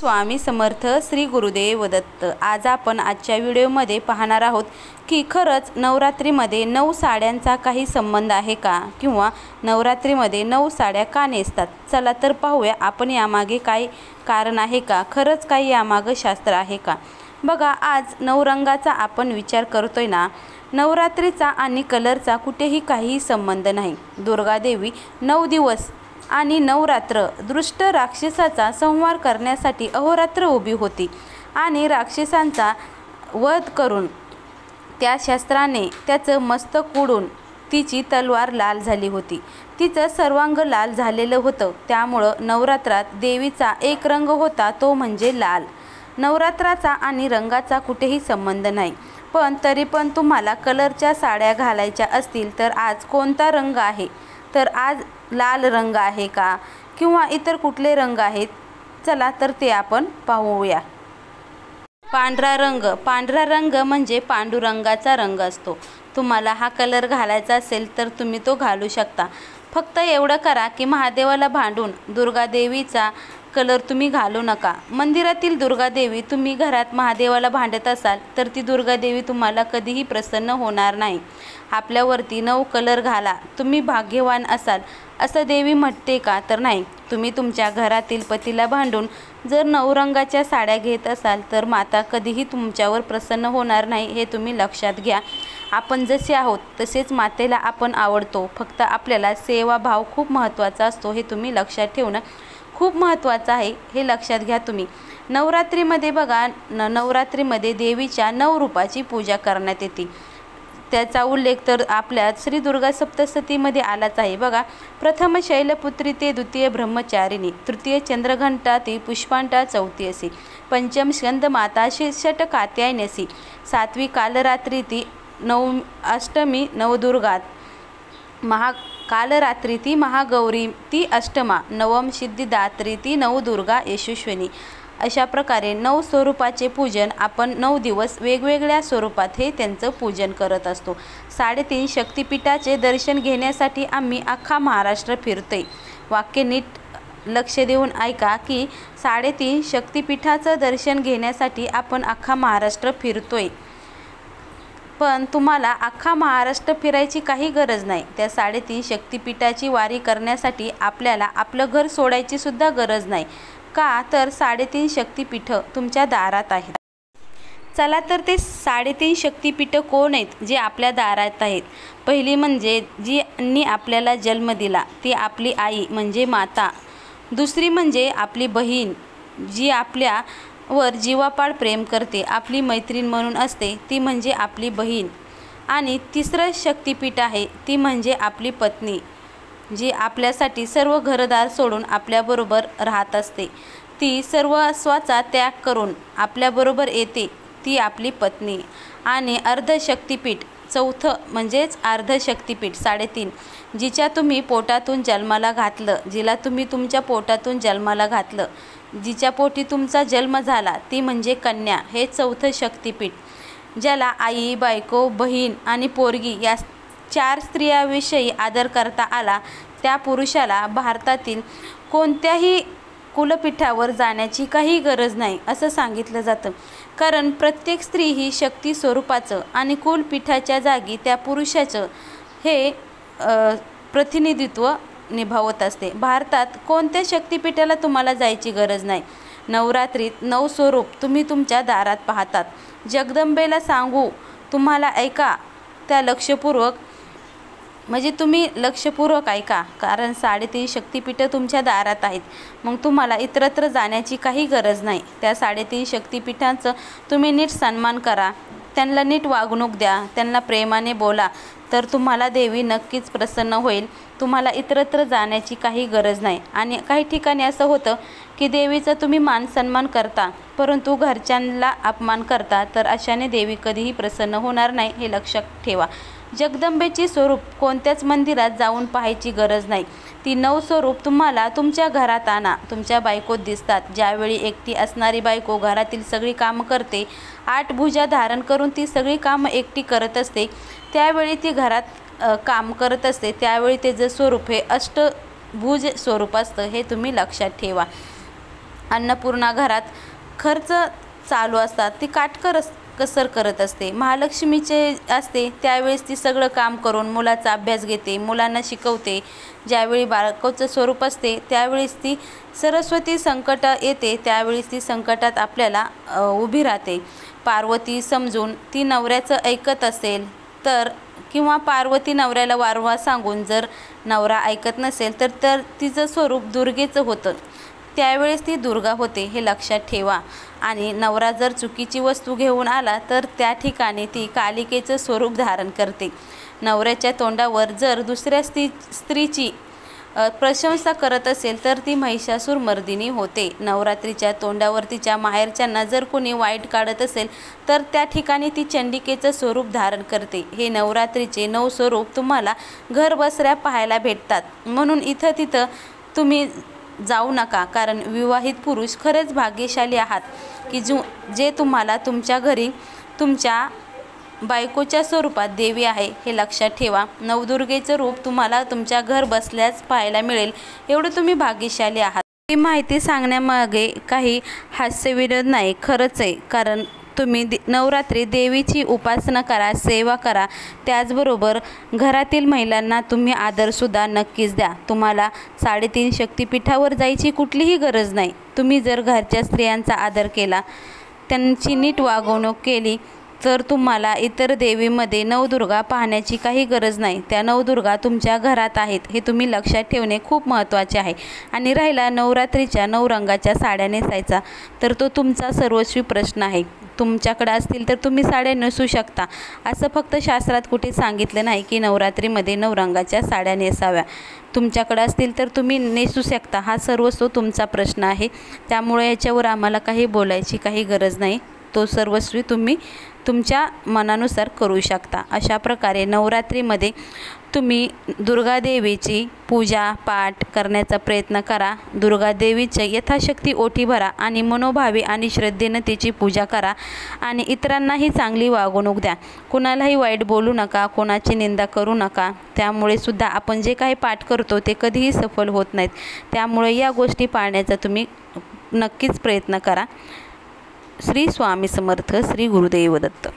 स्वामी समर्थ, श्री गुरुदेव दत्त। आज आपण आजच्या व्हिडिओमध्ये पाहणार आहोत की खरंच नवरात्रीमध्ये 9 साड्यांचा काही संबंध आहे का, किंवा नवरात्रीमध्ये 9 साड्या का नेसतात। चला तर पाहूया आपण यामागे काय कारण आहे का, खरंच काही यामागे शास्त्र आहे का। बघा, आज 9 रंगाचा आपण विचार करतोय ना, नवरात्रीचा आणि कलरचा कुठेही काही संबंध नाही। दुर्गा देवी 9 दिवस आणि 9 रात्र दुष्ट राक्षसाचा संहार करण्यासाठी अहोरात्र उभी होती आणि राक्षसांचा वध करून त्या शस्त्राने त्याचं मस्तक उडून तिची तलवार लाल झाली होती। तिचं सर्वांग लाल झालेलं होतं, त्यामुळं नवरात्रात देवीचा एक रंग होता, तो म्हणजे लाल। नवरात्राचा आणि रंगाचा कुठेही संबंध नाही, पण तरी पण तुम्हाला कलरच्या साड्या घालायच्या असतील तर आज कोणता रंग आहे, तर आज लाल रंग आहे का, किंवा इतर कुठले रंग आहेत, चला तर ते आपण पाहूया। पांढरा रंग म्हणजे पांडुरंगाचा रंग असतो। तुम्हाला हा कलर घालायचा असेल तर तुम्ही तो घालू शकता। फक्त एवढं करा की महादेवाला भांडून दुर्गा देवीचा कलर तुम्ही घालू नका। मंदिरातील दुर्गा देवी तुम्ही घरात महादेवाला भांडत असाल तर ती दुर्गा देवी तुम्हाला कधीही प्रसन्न होणार नाही। आपल्यावरती 9 कलर घाला, तुम्ही भाग्यवान असाल असं देवी म्हणते का, तर नाही। तुम्ही तुमच्या घरातील पतीला भांडून जर 9 रंगाच्या साड्या घेत असाल तर माता कधीही तुमच्यावर प्रसन्न होणार नाही, हे तुम्ही लक्षात घ्या। आपण जसे आहोत तसेच मातेला आपण आवडतो, फक्त आपल्याला सेवाभाव खूप महत्त्वाचा असतो, हे तुम्ही लक्षात ठेवणं खूप महत्त्वाचं आहे, हे लक्षात घ्या तुम्ही। नवरात्रीमध्ये बघा, नवरात्रीमध्ये देवीच्या 9 रूपाची पूजा करण्यात येते। त्याचा उल्लेख तर आपल्या श्री दुर्गा सप्तशतीमध्ये आलाच आहे। बघा, प्रथम शैलपुत्री ते द्वितीय ब्रह्मचारिणी, तृतीय चंद्रघंटा ते पुष्पांटा चौथी पंचम स्कंदमाता षट कात्यायनसी, सातवी कालरात्री ती अष्टमी नवदुर्गा, कालरात्री ती महागौरी ती अष्टमा, नवम सिद्धिदात्री ती नवदुर्गा यशस्विनी। अशा प्रकारे 9 स्वरूपाचे पूजन आपण 9 दिवस वेगवेगळ्या स्वरूपात हे त्यांचं पूजन करत असतो। 3.5 शक्तिपीठाचे दर्शन घेण्यासाठी आम्ही अख्खा महाराष्ट्र फिरतोय। वाक्य नीट लक्ष देऊन ऐका की 3.5 शक्तिपीठाचं दर्शन घेण्यासाठी आपण अख्खा महाराष्ट्र फिरतोय, पण तुम्हाला अख्खा महाराष्ट्र फिरायची काही गरज नाही। त्या 3.5 शक्तिपीठाची वारी करण्यासाठी आपल्याला आपलं घर सोडायची सुद्धा गरज नाही का, तर 3.5 शक्तिपीठ तुमच्या दारात आहेत। चला तर ते 3.5 शक्तिपीठ कोण आहेत जे आपल्या दारात आहेत। पहिली म्हणजे जी आपल्याला जन्म दिला ती आपली आई म्हणजे माता। दुसरी म्हणजे आपली बहीण, जी आपल्यावर जीवापाड प्रेम करते, आपली मैत्रीण म्हणून असते, ती म्हणजे आपली बहीण। आणि तिसरं शक्तिपीठ आहे ती म्हणजे आपली पत्नी, जी आपल्यासाठी सर्व घरदार सोडून आपल्याबरोबर राहत असते, ती सर्वस्वाचा त्याग करून आपल्याबरोबर येते, ती आपली पत्नी। आणि अर्धशक्तिपीठ, चौथं म्हणजेच अर्धशक्तिपीठ 3.5, जिच्या तुम्ही पोटातून जन्माला घातलं, जिला तुम्ही तुमच्या पोटातून जन्माला घातलं, जिच्या पोटी तुमचा जन्म झाला, ती म्हणजे कन्या, हे चौथं शक्तिपीठ। ज्याला आई, बायको, बहीण आणि पोरगी या 4 स्त्रियांविषयी आदर करता आला, त्या पुरुषाला भारतातील कोणत्याही कुलपीठावर जाण्याची काही गरज नाही असं सांगितलं जातं। कारण प्रत्येक स्त्री ही शक्ती स्वरूपाचं आणि कुलपीठाच्या जागी त्या पुरुषाचं हे प्रतिनिधित्व निभावत असते। भारतात कोणत्या शक्तिपीठाला तुम्हाला जायची गरज नाही। नवरात्रीत 9 स्वरूप तुम्ही तुमच्या दारात पाहतात। जगदंबेला सांगू तुम्हाला, ऐका त्या लक्षपूर्वक, म्हणजे तुम्ही लक्षपूर्वक ऐका, कारण 3.5 शक्तिपीठं तुमच्या दारात आहेत, मग तुम्हाला इतरत्र जाण्याची काही गरज नाही। त्या 3.5 शक्तिपीठांचं तुम्ही नीट सन्मान करा, त्यांना नीट वागणूक द्या, त्यांना प्रेमाने बोला, तर तुम्हाला देवी नक्कीच प्रसन्न होईल। तुम्हाला इतरत्र जाण्याची काही गरज नाही। आणि काही ठिकाणी असं होतं की देवीचा तुम्ही मान सन्मान करता, परंतु घरच्यांना अपमान करता, तर अशाने देवी कधीही प्रसन्न होणार नाही, हे लक्षात ठेवा। जगदंबेचे स्वरूप कोणत्याच मंदिरात जाऊन पाहायची गरज नाही। ती 9 स्वरूप तुम्हाला तुमच्या घरात आणा, तुमच्या बायकोत दिसतात। ज्यावेळी एकटी असणारी बायको घरातील सगळी कामं करते, 8 भुजा धारण करून ती सगळी कामं एकटी करत असते, त्यावेळी ती घरात काम करत असते, त्यावेळी त्याचं स्वरूप हे अष्टभुज स्वरूप असतं, हे तुम्ही लक्षात ठेवा। अन्नपूर्णा घरात खर्च चालू असतात ती कसर करत असते. महालक्ष्मीचे असते त्यावेळेस ती सगळं काम करून मुलाचा अभ्यास घेते, मुलांना शिकवते. ज्यावेळी बाळकाचं स्वरूप असते त्यावेळेस ती सरस्वती संकट येते, त्यावेळेस ती संकटात आपल्याला उभी राहते. पार्वती समजून ती नवऱ्याचं ऐकत असेल तर, किंवा पार्वती नवऱ्याला वारंवार सांगून जर नवरा ऐकत नसेल तर तिचं स्वरूप दुर्गेचं होतं. त्यावेळेस ती दुर्गा होते हे लक्षात ठेवा. आणि नवरा जर चुकीची वस्तू घेऊन आला तर त्या ठिकाणी ती कालिकेचं स्वरूप धारण करते. नवऱ्याच्या तोंडावर जर दुसऱ्या स्त्रीची प्रशंसा करत असेल तर ती महिषासूर मर्दिनी होते. नवरात्रीच्या तोंडावर तिच्या माहेरच्यांना जर कोणी वाईट काढत असेल तर त्या ठिकाणी ती चंडिकेचं स्वरूप धारण करते. हे नवरात्रीचे 9 स्वरूप तुम्हाला घर बसऱ्या पाहायला भेटतात. म्हणून इथं तिथं तुम्ही जाऊ नका, कारण विवाहित पुरुष खरेच भाग्यशाली आहात की जे तुम्हाला तुमच्या घरी तुमच्या बायकोच्या स्वरूपात देवी आहे हे लक्षात ठेवा. नवदुर्गेचं रूप तुम्हाला तुमच्या घर बसल्याच पाहायला मिळेल, एवढं तुम्ही भाग्यशाली आहात. ही माहिती सांगण्यामागे काही हास्यविनोद नाही, खरंच आहे. कारण तुम्ही नवरात्री देवीची उपासना करा, सेवा करा. त्याचबरोबर घरातील महिलांना तुम्ही आदरसुद्धा नक्कीच द्या. तुम्हाला 3.5 शक्तिपीठावर जायची कुठलीही गरज नाही. तुम्ही जर घरच्या स्त्रियांचा आदर केला, त्यांची नीट वागणूक केली तर तुम्हाला इतर देवीमध्ये नवदुर्गा पाहण्याची काही गरज नाही. त्या नवदुर्गा तुमच्या घरात आहेत हे तुम्ही लक्षात ठेवणे खूप महत्त्वाचे आहे. आणि राहिला नवरात्रीच्या 9 रंगाच्या साड्या नेसायचा, तर तो तुमचा सर्वस्वी प्रश्न आहे. तुमच्याकडे असतील तर तुम्ही साड्या नेसू शकता. असं फक्त शास्त्रात कुठे सांगितलं नाही की नवरात्रीमध्ये 9 रंगाच्या साड्या नेसाव्या. तुमच्याकडे असतील तर तुम्ही नेसू शकता. हा सर्वस्व तुमचा प्रश्न आहे. त्यामुळे याच्यावर आम्हाला काही बोलायची काही गरज नाही. तो सर्वस्वी तुम्ही तुमच्या मनानुसार करू शकता. अशा प्रकारे नवरात्रीमध्ये तुम्ही दुर्गादेवीची पूजा पाठ करण्याचा प्रयत्न करा. दुर्गादेवीचे यथाशक्ती ओटी भरा आणि मनोभावे आणि श्रद्धेनं तिची पूजा करा. आणि इतरांनाही चांगली वागणूक द्या. कुणालाही वाईट बोलू नका, कोणाची निंदा करू नका. त्यामुळे सुद्धा आपण जे काही पाठ करतो ते कधीही सफल होत नाहीत. त्यामुळे या गोष्टी पाळण्याचा तुम्ही नक्कीच प्रयत्न करा. श्री स्वामी समर्थ. श्री गुरुदेव दत्त.